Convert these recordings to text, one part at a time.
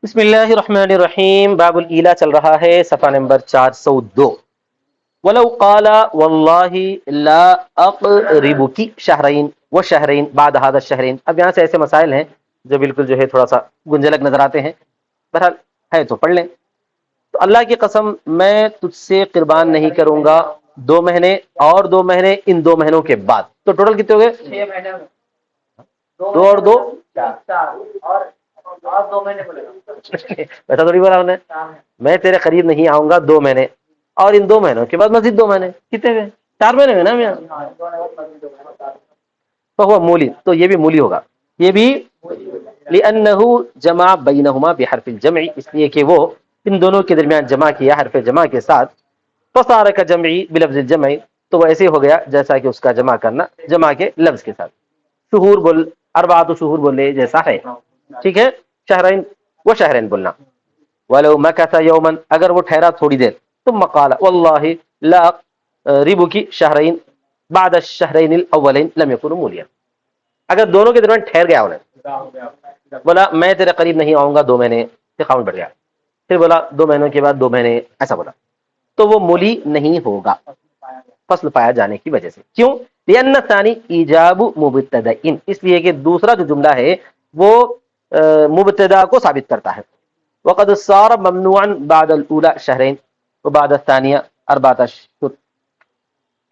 بسم اللہ الرحمن الرحیم، باب الایلا چل رہا ہے، صفحہ نمبر 402۔ ولو قال واللہ لا اقربک شہرین و شہرین بعد هذا الشہرین۔ اب یہاں سے ایسے مسائل ہیں جو بالکل جو ہے تھوڑا سا گنجلک نظر آتے ہیں، بہرحال ہے تو پڑھ لیں۔ تو اللہ کی قسم میں تجھ سے قربان نہیں کروں گا 2 مہینے اور 2 مہینے ان 2 مہینوں کے بعد۔ تو ٹوٹل کتنے ہو گئے؟ 6 مہینے، 2 اور 2 ایسا تھوڑی بولا انہوں نے، میں تیرے قریب نہیں آؤں گا 2 مہینے اور ان 2 مہینوں کے بعد مزید 2 مہینے، کتنے ہوئے؟ 4 مہینے ہوئے نا میاں۔ تو وہ مولی، تو یہ بھی مولی ہوگا، یہ بھی لأنه جمع بینہما بحرف الجمع، اس لیے کہ وہ ان دونوں کے درمیان جمع کیا حرف جمع کے ساتھ۔ فصار کجمعی بلفظ الجمع، تو وہ ایسے ہو گیا جیسا کہ اس کا جمع کرنا جمع کے لفظ کے ساتھ۔ شہور بول، اربعۃ شہور بولے جیسا ہے، ٹھیک ہے۔ شہرین و شہرین بولنا۔ ولو مکث یوما، اگر وہ ٹھہرا تھوڑی دیر، ثم قال واللہ لا اقربک شہرین بعد الشہرین الاولین لم یکن مولیا، اگر دونوں کے درمیان ٹھہر گیا انہیں، بولا میں تیرے قریب نہیں آؤں گا 2 مہینے، پھر خاون بڑھ گیا، پھر بولا 2 مہینوں کے بعد 2 مہینے، ایسا بولا، تو وہ مولی نہیں ہوگا فصل پایا جانے کی وجہ سے۔ کیوں؟ لأن الثانی ایجاب مبتدأ، اس لیے کہ دوسرا جو جملہ ہے وہ مبتدا کو ثابت کرتا ہے۔ وقد صار ممنوعا بعد الاولى شهرين وبعد الثانية 4 أشهر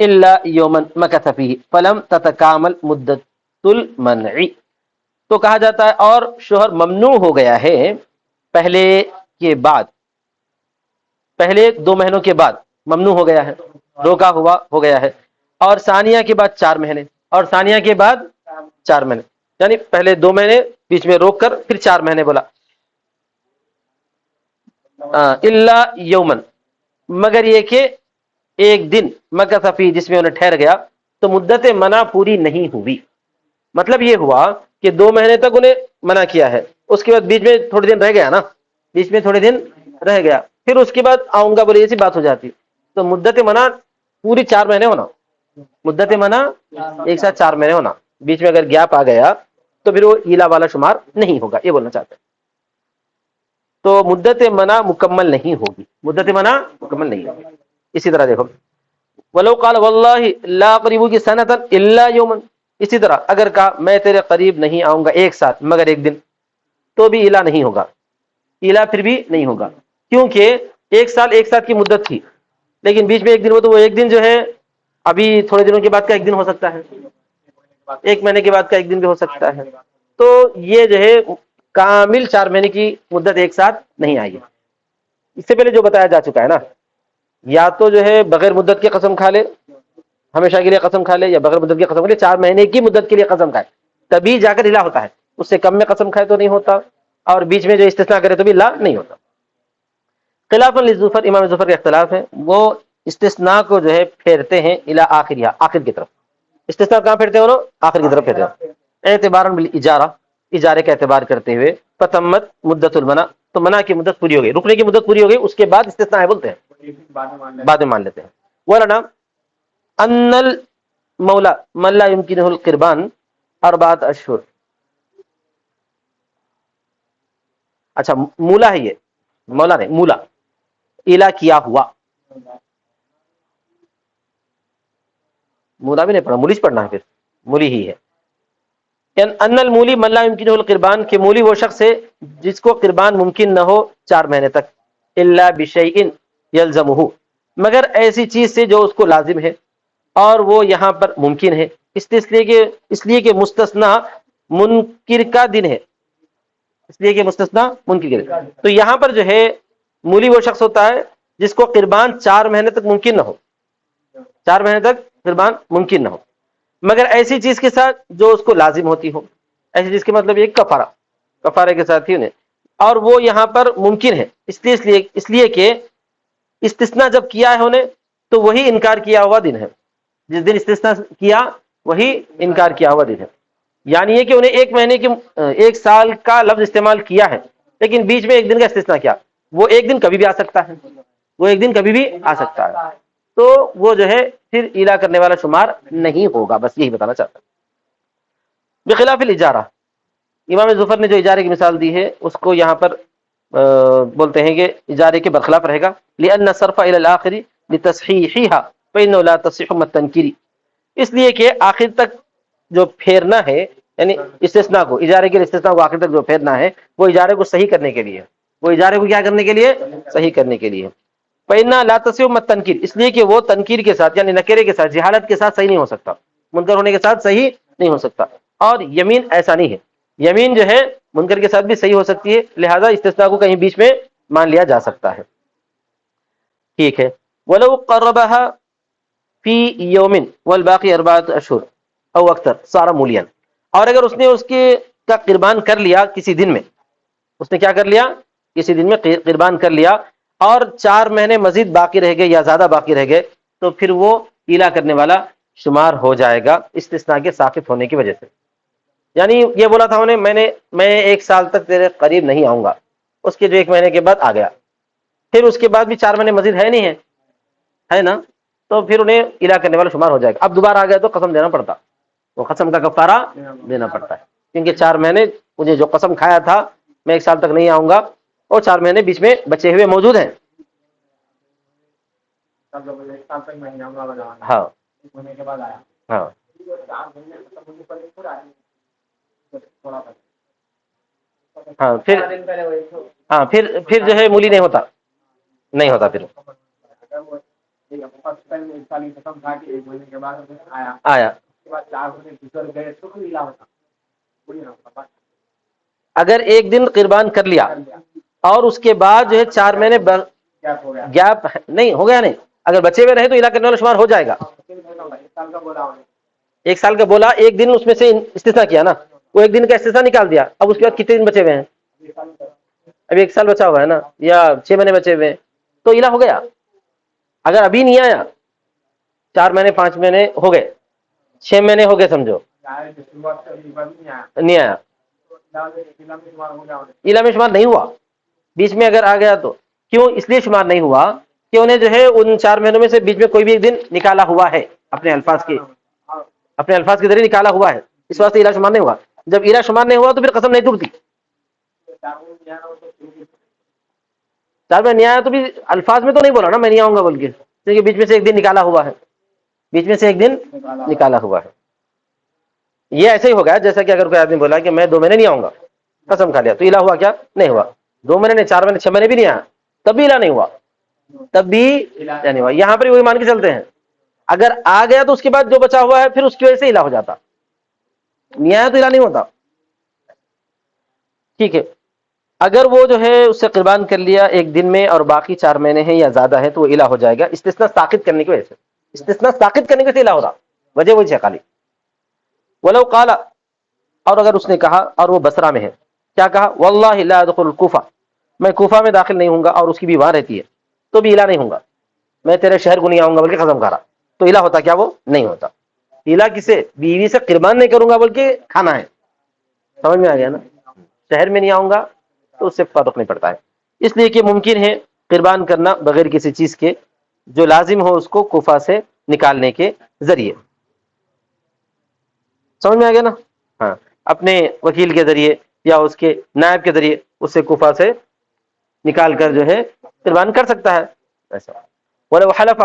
الا يوما مكث فيه فلم تتكامل مدة المنع، تو کہا جاتا ہے اور شوہر ممنوع ہو گیا ہے پہلے کے بعد، پہلے 2 مہینوں کے بعد ممنوع ہو گیا ہے، روکا ہوا ہو گیا ہے، اور ثانیہ کے بعد 4 مہینے، اور ثانیہ کے بعد 4 مہینے، یعنی پہلے 2 مہینے بیچ میں روک کر پھر 4 مہینے بولا۔ الا یومن، مگر یہ کہ ایک دن، مکث فی، جس میں انہیں ٹھہر گیا، تو مدت منع پوری نہیں ہوئی۔ مطلب یہ ہوا کہ 2 مہینے تک انہیں منع کیا ہے، اس کے بعد بیچ میں تھوڑے دن رہ گیا نا، بیچ میں تھوڑے دن رہ گیا، پھر اس کے بعد آؤں گا بولے، ایسی بات ہو جاتی۔ تو مدت منع پوری 4 مہینے ہونا، مدت منع ایک ساتھ 4 مہینے ہونا، بیچ میں اگر گیپ آ گیا تو پھر وہ ایلا والا شمار نہیں ہوگا، یہ بولنا چاہتے ہیں۔ تو مدت منع مکمل نہیں ہوگی، مدت منع مکمل نہیں ہوگی۔ اسی طرح دیکھو، ولو قال واللہ لا اقربک سنۃ الا یوما، اسی طرح اگر کہا میں تیرے قریب نہیں آؤں گا ایک ساتھ مگر ایک دن، تو بھی الا نہیں ہوگا، الا پھر بھی نہیں ہوگا، کیونکہ ایک سال ایک ساتھ کی مدت تھی، لیکن بیچ میں ایک دن ہو تو وہ ایک دن جو ہے ابھی تھوڑے دنوں کے بعد کا ایک دن ہو سکتا ہے، 1 مہینے کے بعد کا ایک دن بھی ہو سکتا ہے، تو یہ جو ہے کامل 4 مہینے کی مدت ایک ساتھ نہیں آئے گی۔ اس سے پہلے جو بتایا جا چکا ہے نا، یا تو جو ہے بغیر مدت کی قسم کھا لے، ہمیشہ کے لیے قسم کھا لے، یا بغیر مدت کی قسم کھا لے، 4 مہینے کی مدت کے لیے قسم کھائے، تبھی جا کر الا ہوتا ہے، اس سے کم میں قسم کھائے تو نہیں ہوتا، اور بیچ میں جو استثناء کرے تو بھی لا نہیں ہوتا۔ خلاف للظفر، امام ظفر کا اختلاف ہے، وہ استثناء کو جو ہے پھیرتے ہیں الی آخریہ، آخر کی طرف۔ استثناء کہاں پھیرتے ہیں وہ لوگ؟ آخر کی طرف پھیرتے ہیں، اعتبارا بالاجارہ، اجارے کا اعتبار کرتے ہوئے، فتمت مدت المنع، تو منع کی مدت پوری ہو گئی، رکنے کی مدت پوری ہو گئی، اس کے بعد استثناء ہے بولتے ہیں، بعد میں مان لیتے ہیں۔ ولنا ان المولا من لا يمكنه القربان 4 اشہر، اچھا مولا ہے، یہ مولا نہیں، مولا ایلا کیا ہوا، مولا بھی نہیں پڑھا، مولیش پڑھنا ہے، پھر مولی ہی ہے۔ ان المولی من لا يمكنه القربان، کہ مولی وہ شخص ہے جس کو قربان ممکن نہ ہو 4 مہینے تک، الا بشیء یلزمہ، مگر ایسی چیز سے جو اس کو لازم ہے، اور وہ یہاں پر ممکن ہے، اس لیے کہ مستثنا منکر کا دن ہے، اس لیے کہ مستثنا منکر کا دن، تو یہاں پر جو ہے مولی وہ شخص ہوتا ہے جس کو قربان 4 مہینے تک ممکن نہ ہو، 4 مہینے تک قربان ممکن نہ ہو، مگر ایسی چیز کے ساتھ جو اس کو لازم ہوتی ہو، ایسی چیز کے مطلب یہ کفارہ، کفارے کے ساتھ ہی انہیں، اور وہ یہاں پر ممکن ہے، اس لیے کہ استثناء جب کیا ہے انہیں تو وہی انکار کیا ہوا دن ہے، جس دن استثناء کیا وہی انکار کیا ہوا دن ہے، یعنی یہ کہ انہیں 1 مہینے کی 1 سال کا لفظ استعمال کیا ہے، لیکن بیچ میں ایک دن کا استثناء کیا، وہ ایک دن کبھی بھی آ سکتا ہے، وہ ایک دن کبھی بھی آ سکتا ہے، تو وہ جو ہے پھر ایلا کرنے والا شمار نہیں ہوگا، بس یہی بتانا چاہتا ہوں۔ بخلاف الاجارہ، امام ظفر نے جو اجارے کی مثال دی ہے اس کو یہاں پر بولتے ہیں کہ اجارے کے برخلاف رہے گا. لأن صرف الى الاخر لتصحيحها فانه لا تصح التنكير، اس لیے کہ آخر تک جو پھیرنا ہے، یعنی استثناء کو، اجارے کے استثناء کو آخر تک جو پھیرنا ہے وہ اجارے کو صحیح کرنے کے لیے، وہ اجارے کو کیا کرنے کے لیے؟ صحیح کرنے کے لیے. فإنها لا تصح التنكير، اس لیے کہ وہ تنکیر کے ساتھ یعنی نکرے کے ساتھ، جہالت کے ساتھ صحیح نہیں ہو سکتا، منکر ہونے کے ساتھ صحیح نہیں ہو سکتا. اور یمین ایسا نہیں ہے، یمین جو ہے منکر کے ساتھ بھی صحیح ہو سکتی ہے، لہذا استثناء کو کہیں بیچ میں مان لیا جا سکتا ہے. ٹھیک ہے. ولو قربها فی یوم والباقی اربعۃ اشہر او اکثر صار مولیا، اور اگر اس نے اس کے کا قربان کر لیا کسی دن میں، اس نے کیا کر لیا؟ کسی دن میں قربان کر لیا اور 4 مہینے مزید باقی رہ گئے یا زیادہ باقی رہ گئے، تو پھر وہ ایلا کرنے والا شمار ہو جائے گا استثناء کے ساقط ہونے کی وجہ سے. یعنی یہ بولا تھا انہیں میں 1 سال تک تیرے قریب نہیں آؤں گا، اس کے جو 1 مہینے کے بعد آ گیا، پھر اس کے بعد بھی 4 مہینے مزید ہے نہیں ہے نا، تو پھر انہیں ایلا کرنے والا شمار ہو جائے گا. اب دوبارہ آ گیا تو قسم دینا پڑتا، وہ قسم کا کفارہ دینا پڑتا ہے، کیونکہ 4 مہینے مجھے جو قسم کھایا تھا میں 1 سال تک نہیں آؤں گا، اور 4 مہینے بیچ میں بچے ہوئے موجود ہیں. ہاں ہاں ہاں پھر جو ہے مولی نہیں ہوتا، نہیں ہوتا پھر آیا. اگر 1 دن قربان کر لیا اور اس کے بعد جو ہے 4 مہینے گیپ نہیں ہو گیا، نہیں، اگر بچے ہوئے رہے تو ایلا کرنے والا شمار ہو جائے گا. 1 سال کا بولا، 1 دن اس میں سے استثناء کیا نا، وہ 1 دن کا استثناء نکال دیا، اب اس کے بعد کتنے دن بچے ہوئے ہیں؟ ابھی 1 سال بچا ہوا ہے نا، یا 6 مہینے بچے ہوئے ہیں، تو ایلا ہو گیا. اگر ابھی نہیں آیا، 4 مہینے 5 مہینے ہو گئے، 6 مہینے ہو گئے سمجھو، نہیں آیا، ایلا میں شمار نہیں ہوا. بیچ میں اگر آ گیا تو کیوں؟ اس لیے شمار نہیں ہوا کہ انہیں جو ہے ان 4 مہینوں میں سے بیچ میں کوئی بھی 1 دن نکالا ہوا ہے، اپنے الفاظ کے ذریعے نکالا ہوا ہے، اس واسطے ایلا شمار نہیں ہوا. جب ایلا شمار نہیں ہوا تو پھر قسم نہیں ٹوٹتی. 4 مہینے نہیں آیا تو بھی الفاظ میں تو نہیں بولا نا میں نہیں آؤں گا بول کے، کیونکہ بیچ میں سے 1 دن نکالا ہوا ہے، بیچ میں سے 1 دن نکالا ہوا ہے. یہ ایسے ہی ہوگا جیسا کہ اگر کوئی آدمی بولا کہ میں 2 مہینے نہیں آؤں گا، قسم کھا لیا، تو ایلا ہوا کیا؟ نہیں ہوا. 2 مہینے نہیں، 4 مہینے 6 مہینے بھی نہیں آیا، تب بھی ایلا نہیں ہوا، تب بھی ایلا نہیں ہوا. یہاں پر وہی مان کے چلتے ہیں، اگر آ گیا تو اس کے بعد جو بچا ہوا ہے پھر اس کی وجہ سے ایلا ہو جاتا، نہیں آیا تو ایلا نہیں ہوتا. ٹھیک ہے. اگر وہ جو ہے اس سے قربان کر لیا 1 دن میں اور باقی 4 مہینے ہیں یا زیادہ ہے تو وہ ایلا ہو جائے گا استثناء ساقط کرنے کی وجہ سے. استثناء ساقط کرنے کی وجہ سے ایلا ہو رہا، وجہ وہی ہے خالی. ولو قال، اور اگر اس نے کہا، اور وہ بصرہ میں ہے، کیا کہا؟ واللہ لا ادخل الکوفہ، میں کوفہ میں داخل نہیں ہوں گا، اور اس کی بھی وہاں رہتی ہے تو بھی ایلا نہیں ہوں گا، میں تیرے شہر کو نہیں آؤں گا بلکہ قسم کھا رہا، تو ایلا ہوتا کیا؟ وہ نہیں ہوتا. ایلا کسے؟ بیوی سے قربان نہیں کروں گا بلکہ کھانا ہے. سمجھ میں آ گیا نا؟ شہر میں نہیں آؤں گا تو اس سے فرق نہیں پڑتا ہے، اس لیے کہ ممکن ہے قربان کرنا بغیر کسی چیز کے جو لازم ہو اس کو کوفہ سے نکالنے کے ذریعے. سمجھ میں آ گیا نا؟ ہاں، اپنے وکیل کے ذریعے یا اس کے نائب کے ذریعے اس سے کوفہ سے نکال کر جو ہے قربان کر سکتا ہے ایسا. ولو حلف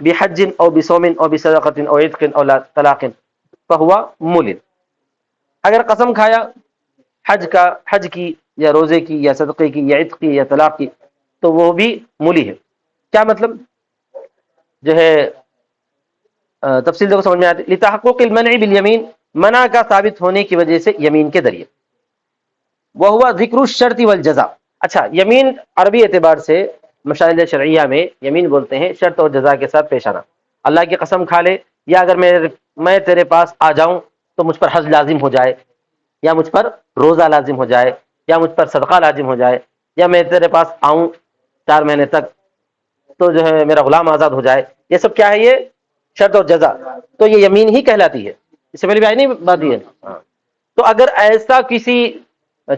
بحج او بصوم او بصدقة او عتق او طلاق فهو مول، اگر قسم کھایا حج کی یا روزے کی یا صدقے کی یا عتق کی یا طلاق کی تو وہ بھی مولی ہے. کیا مطلب جو ہے؟ تفصیل دیکھو سمجھ میں آتی. لتحقق المنع بالیمین، منع کا ثابت ہونے کی وجہ سے یمین کے ذریعے. وہوا ذکر الشرط والجزاء. اچھا، یمین عربی اعتبار سے مشاہد شرعیہ میں یمین بولتے ہیں شرط اور جزا کے ساتھ پیش آنا. اللہ کی قسم کھا لے، یا اگر میں تیرے پاس آ جاؤں تو مجھ پر حج لازم ہو جائے، یا مجھ پر روزہ لازم ہو جائے، یا مجھ پر صدقہ لازم ہو جائے، یا میں تیرے پاس آؤں 4 مہینے تک تو جو ہے میرا غلام آزاد ہو جائے. یہ سب کیا ہے؟ یہ شرط اور جزا، تو یہ یمین ہی کہلاتی ہے. اس سے پہلے بھی آئی نہیں بات یہ. تو اگر ایسا کسی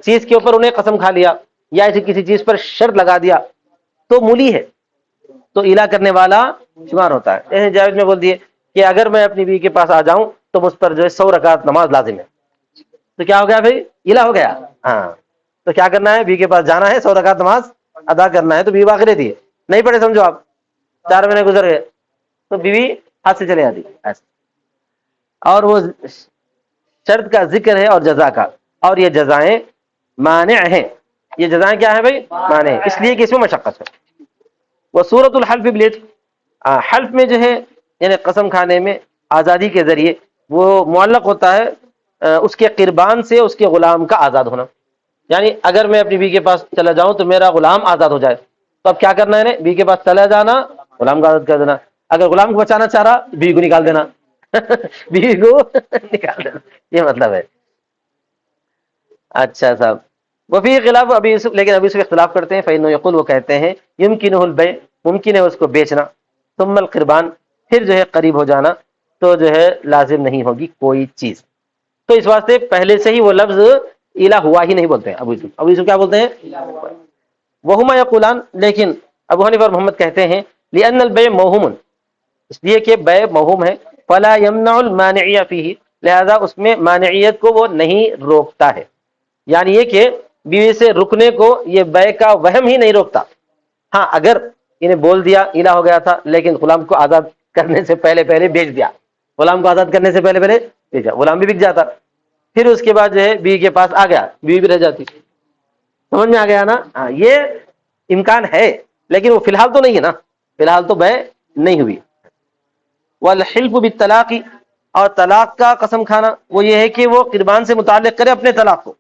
چیز کے اوپر انہیں قسم کھا لیا یا ایسی کسی چیز پر شرط لگا دیا تو مولی ہے، تو ایلا کرنے والا شمار ہوتا ہے. ایسے جاوید میں بول دیے کہ اگر میں اپنی بیوی کے پاس آ جاؤں تو مجھ پر جو ہے 100 رکعت نماز لازم ہے، تو کیا ہو گیا بھائی؟ ایلا ہو گیا. ہاں، تو کیا کرنا ہے؟ بیوی کے پاس جانا ہے، 100 رکعت نماز ادا کرنا ہے. تو بیوی باقی رہتی ہے، نہیں پڑھے سمجھو آپ، 4 مہینے گزر گئے تو بیوی ہاتھ سے چلے جاتی ایسے. اور وہ شرط کا ذکر ہے اور جزا کا، اور یہ جزائیں مانع ہیں. یہ جزائیں کیا ہیں بھائی؟ مانع ہیں، اس لیے کہ اس میں مشقت ہے. وہ سورۃ الحلف بلیٹ، حلف میں جو ہے یعنی قسم کھانے میں آزادی کے ذریعے وہ معلق ہوتا ہے اس کے قربان سے اس کے غلام کا آزاد ہونا. یعنی اگر میں اپنی بیوی کے پاس چلا جاؤں تو میرا غلام آزاد ہو جائے، تو اب کیا کرنا ہے؟ بیوی کے پاس چلا جانا، غلام کو آزاد کر دینا. اگر غلام کو بچانا چاہ رہا، بیوی کو نکال دینا. بیوی کو نکال دینا، یہ مطلب ہے. اچھا صاحب، وفی خلاف ابھی یوسف، لیکن ابھی یوسف اختلاف کرتے ہیں. فإنه يقول، وہ کہتے ہیں يمكنه البيع، ممکن ہے اس کو بیچنا. ثم القربان، پھر جو ہے قریب ہو جانا، تو جو ہے لازم نہیں ہوگی کوئی چیز. تو اس واسطے پہلے سے ہی وہ لفظ الہ ہوا ہی نہیں بولتے ہیں ابو یوسف. ابو یوسف کیا بولتے ہیں؟ وہما یقولان، لیکن ابو حنیفہ اور محمد کہتے ہیں لأن البيع موہوم، اس لیے کہ بیع موہوم ہے. فلا يمنع المانعیہ فیہ، لہذا اس میں مانعیت کو وہ نہیں روکتا ہے. یعنی یہ کہ بیوی سے رکنے کو یہ بیع کا وہم ہی نہیں روکتا. ہاں اگر انہیں بول دیا الہ ہو گیا تھا، لیکن غلام کو آزاد کرنے سے پہلے پہلے بیچ دیا، غلام کو آزاد کرنے سے پہلے پہلے بیچ دیا، غلام بھی بک جاتا. پھر اس کے بعد جو ہے بیوی کے پاس آ گیا، بیوی بھی رہ جاتی. سمجھ میں آ گیا نا؟ ہاں، یہ امکان ہے، لیکن وہ فی الحال تو نہیں ہے نا، فی الحال تو بیع نہیں ہوئی. والحلف بالطلاق، اور طلاق کا قسم کھانا وہ یہ ہے کہ وہ قربان سے متعلق کرے اپنے طلاق کو.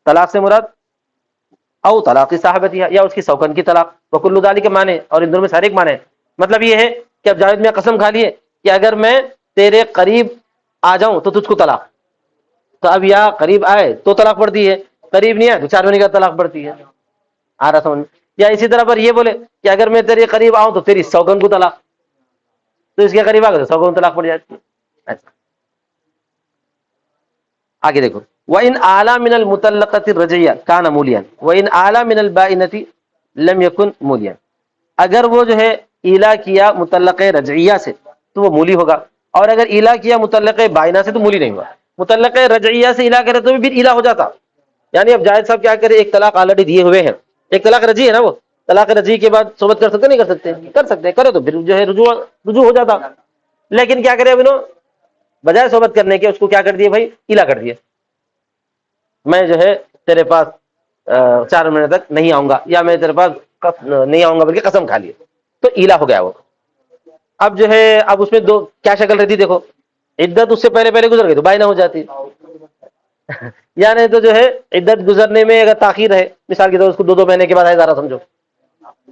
طلاق سے مراد او طلاق صاحبتیہ، یا اس کی سوکن کی طلاق. وکل ذالک معنی، اور ان دونوں میں سے ہر ایک معنی ہے. مطلب یہ ہے کہ اب جاوید میں قسم کھا لیے کہ اگر میں تیرے قریب آ جاؤں تو تجھ کو طلاق. تو اب یا قریب آئے تو طلاق پڑتی ہے، قریب نہیں آئے تو 4 مہینے کا طلاق پڑتی ہے. آ رہا سمجھ؟ یا اسی طرح پر یہ بولے کہ اگر میں تیرے قریب آؤں تو تیری سوگن کو طلاق، تو اس کے قریب آ گئے تو سوگن طلاق پڑ جاتی ہے. آگے دیکھو، وَإِنْ أَعْلَى مِنَ الْمُطَلَّقَةِ الرَّجْعِيَّةِ كَانَ مُولِيًا وَإِنْ أَعْلَى مِنَ الْبَائِنَةِ لَمْ يَكُنْ مُولِيًا. اگر وہ جو ہے ایلا کیا مطلقہ رجعیہ سے تو وہ مولی ہوگا، اور اگر ایلا کیا مطلقہ بائنہ سے تو مولی نہیں ہوگا. مطلقہ رجعیہ سے ایلا کرے تو بھی پھر ایلا ہو جاتا. یعنی اب جاہد صاحب کیا کرے، ایک طلاق آلریڈی دیے ہوئے ہیں، ایک طلاق رجعی ہے نا، وہ طلاق رجعی کے بعد صحبت کر سکتے نہیں کر سکتے؟ کر سکتے، کرے تو پھر جو ہے رجوع ہو جاتا. لیکن کیا کرے اب انہوں بجائے صحبت کرنے کے اس کو کیا کر دیے بھائی؟ ایلا کر دیے. میں جو ہے تیرے پاس 4 مہینے تک نہیں آؤں گا، یا میں تیرے پاس نہیں آؤں گا بلکہ قسم کھا لیے، تو ایلا ہو گیا وہ. اب جو ہے اب اس میں دو کیا شکل رہتی دیکھو، عدت اس سے پہلے پہلے گزر گئی تو بائنہ ہو جاتی. یا نہیں تو جو ہے عدت گزرنے میں اگر تاخیر ہے، مثال کے طور اس کو 2 مہینے کے بعد حیض آ رہا سمجھو،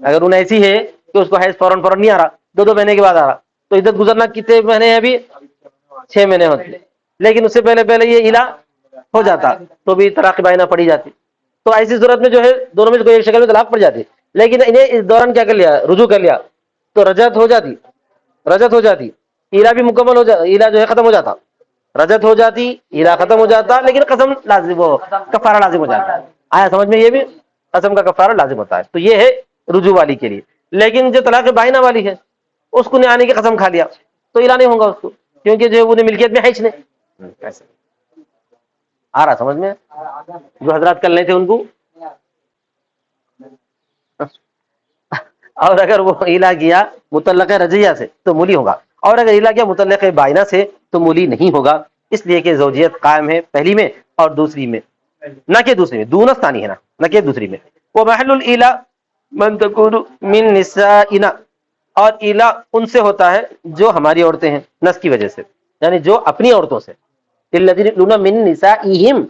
اگر انہیں ایسی ہے کہ اس کو حیض فوراً نہیں آ رہا، 2 مہینے کے بعد آ رہا، تو عدت گزرنا کتنے مہینے ہیں ابھی؟ 6 مہینے ہوتے، لیکن اس سے پہلے پہلے یہ ایلا ہو جاتا تو بھی طلاق بائنہ پڑی جاتی. تو ایسی صورت میں جو ہے دونوں میں سے کوئی ایک شکل میں طلاق پڑ جاتی. لیکن انہیں اس دوران کیا کر لیا؟ رجوع کر لیا تو رجعت ہو جاتی، ایلا بھی مکمل ہو جاتا، ایلا جو ہے ختم ہو جاتا، رجعت ہو جاتی، ایلا ختم ہو جاتا، لیکن قسم لازم، وہ کفارہ لازم ہو جاتا. آیا سمجھ میں؟ یہ بھی قسم کا کفارہ لازم ہوتا ہے. تو یہ ہے رجوع والی کے لیے. لیکن جو طلاق بائنہ والی ہے اس کو نہیں آنے کی قسم کھا لیا تو ایلا نہیں ہوگا اس کو، کیونکہ جو انہیں ملکیت میں ہے ہی نہیں. ایسے آ رہا سمجھ میں؟ جو حضرات کر لیتے ان کو. اور اگر وہ ایلا کیا مطلقہ رجعیہ سے تو مولی ہوگا، اور اگر ایلا کیا مطلقہ بائنہ سے تو مولی نہیں ہوگا، اس لیے کہ زوجیت قائم ہے پہلی میں اور دوسری میں، نہ کہ دوسری میں، دون ثانی ہے نا، نہ کہ دوسری میں. وہ محل الایلا من تکون من نسائنا، اور ایلا ان سے ہوتا ہے جو ہماری عورتیں ہیں، نس کی وجہ سے، یعنی جو اپنی عورتوں سے. الذین یؤلون من نسائہم،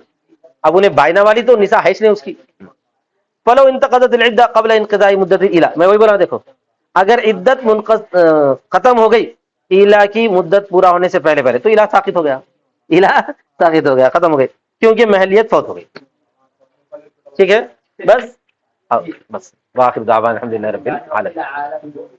اب انہیں بائنہ والی تو نساء ہے اس نے اس کی. فلو انتقضت العدہ قبل انقضاء مدت الایلا، میں وہی بولا دیکھو، اگر عدت ختم ہو گئی ایلا کی مدت پورا ہونے سے پہلے پہلے تو ایلا ساقط ہو گیا، ایلا ساقط ہو گیا، ختم ہو گئی، کیونکہ محلیت فوت ہو گئی. ٹھیک ہے بس. بس واخر دعوانا الحمدللہ رب العالمین.